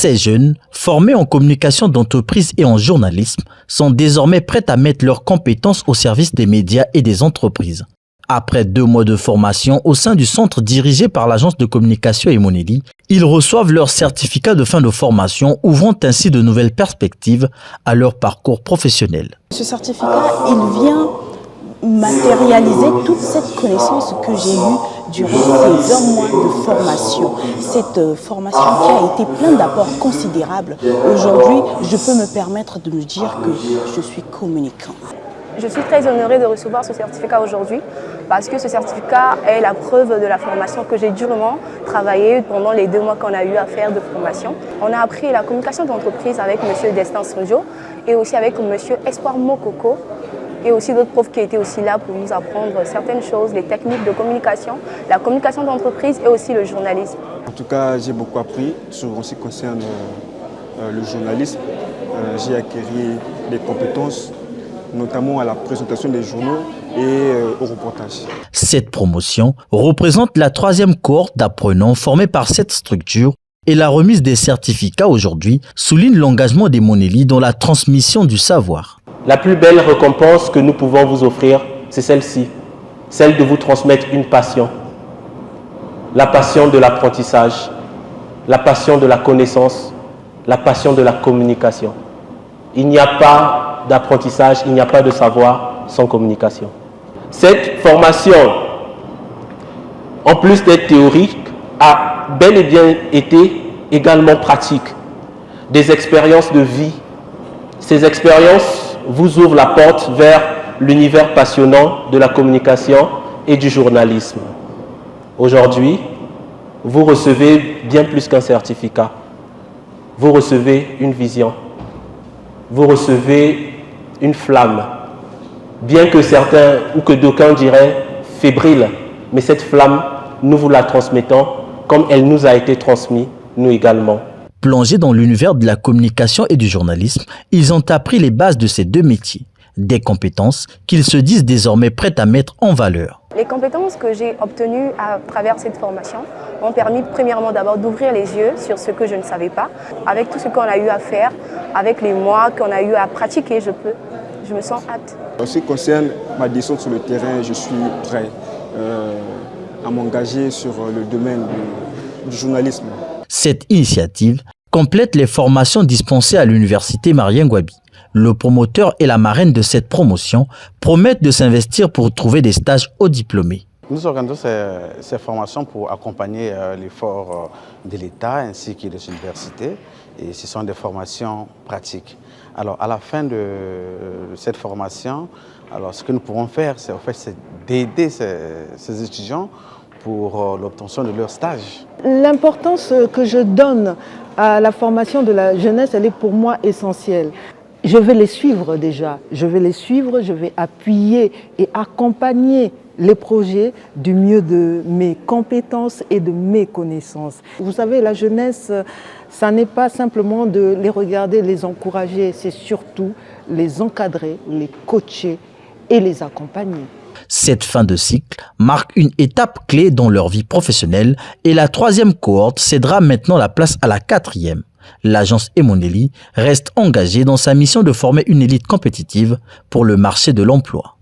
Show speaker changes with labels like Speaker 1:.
Speaker 1: Ces jeunes, formés en communication d'entreprise et en journalisme, sont désormais prêts à mettre leurs compétences au service des médias et des entreprises. Après 2 mois de formation au sein du centre dirigé par l'agence de communication Emoneli, ils reçoivent leur certificat de fin de formation, ouvrant ainsi de nouvelles perspectives à leur parcours professionnel.
Speaker 2: Ce certificat, il vient matérialiser toute cette connaissance que j'ai eue durant ces 1 mois de formation. Cette formation qui a été pleine d'apports considérables. Aujourd'hui, je peux me permettre de me dire que je suis communicant.
Speaker 3: Je suis très honorée de recevoir ce certificat aujourd'hui parce que ce certificat est la preuve de la formation que j'ai durement travaillé pendant les 2 mois qu'on a eu à faire de formation. On a appris la communication d'entreprise avec M. Destin Sonjo et aussi avec M. Espoir Mokoko et aussi d'autres profs qui étaient aussi là pour nous apprendre certaines choses, les techniques de communication, la communication d'entreprise et aussi le journalisme.
Speaker 4: En tout cas, j'ai beaucoup appris en ce qui concerne le journalisme. J'ai acquis des compétences, notamment à la présentation des journaux et au reportage.
Speaker 1: Cette promotion représente la 3e cohorte d'apprenants formés par cette structure et la remise des certificats aujourd'hui souligne l'engagement d'Emoneli dans la transmission du savoir.
Speaker 5: La plus belle récompense que nous pouvons vous offrir, c'est celle-ci, celle de vous transmettre une passion. La passion de l'apprentissage, la passion de la connaissance, la passion de la communication. Il n'y a pas d'apprentissage, il n'y a pas de savoir sans communication. Cette formation, en plus d'être théorique, a bel et bien été également pratique. Des expériences de vie. Ces expériences vous ouvrent la porte vers l'univers passionnant de la communication et du journalisme. Aujourd'hui, vous recevez bien plus qu'un certificat. Vous recevez une vision. Vous recevez une flamme, bien que certains ou que d'aucuns diraient fébrile, mais cette flamme, nous vous la transmettons comme elle nous a été transmise, nous également.
Speaker 1: Plongés dans l'univers de la communication et du journalisme, ils ont appris les bases de ces 2 métiers, des compétences qu'ils se disent désormais prêts à mettre en valeur.
Speaker 3: Les compétences que j'ai obtenues à travers cette formation m'ont permis premièrement d'abord d'ouvrir les yeux sur ce que je ne savais pas. Avec tout ce qu'on a eu à faire, avec les mois qu'on a eu à pratiquer, je me sens hâte.
Speaker 4: En ce qui concerne ma descente sur le terrain, je suis prêt à m'engager sur le domaine du journalisme.
Speaker 1: Cette initiative complète les formations dispensées à l'université Marien Ngouabi. Le promoteur et la marraine de cette promotion promettent de s'investir pour trouver des stages aux diplômés.
Speaker 6: Nous organisons ces formations pour accompagner l'effort de l'État ainsi que des universités. Et ce sont des formations pratiques. Alors, à la fin de cette formation, ce que nous pourrons faire, c'est d'aider ces étudiants pour l'obtention de leur stage.
Speaker 7: L'importance que je donne à la formation de la jeunesse, elle est pour moi essentielle. Je vais les suivre déjà, je vais appuyer et accompagner les projets du mieux de mes compétences et de mes connaissances. Vous savez, la jeunesse, ça n'est pas simplement de les regarder, les encourager, c'est surtout les encadrer, les coacher et les accompagner.
Speaker 1: Cette fin de cycle marque une étape clé dans leur vie professionnelle et la 3e cohorte cédera maintenant la place à la 4e. L'agence Emoneli reste engagée dans sa mission de former une élite compétitive pour le marché de l'emploi.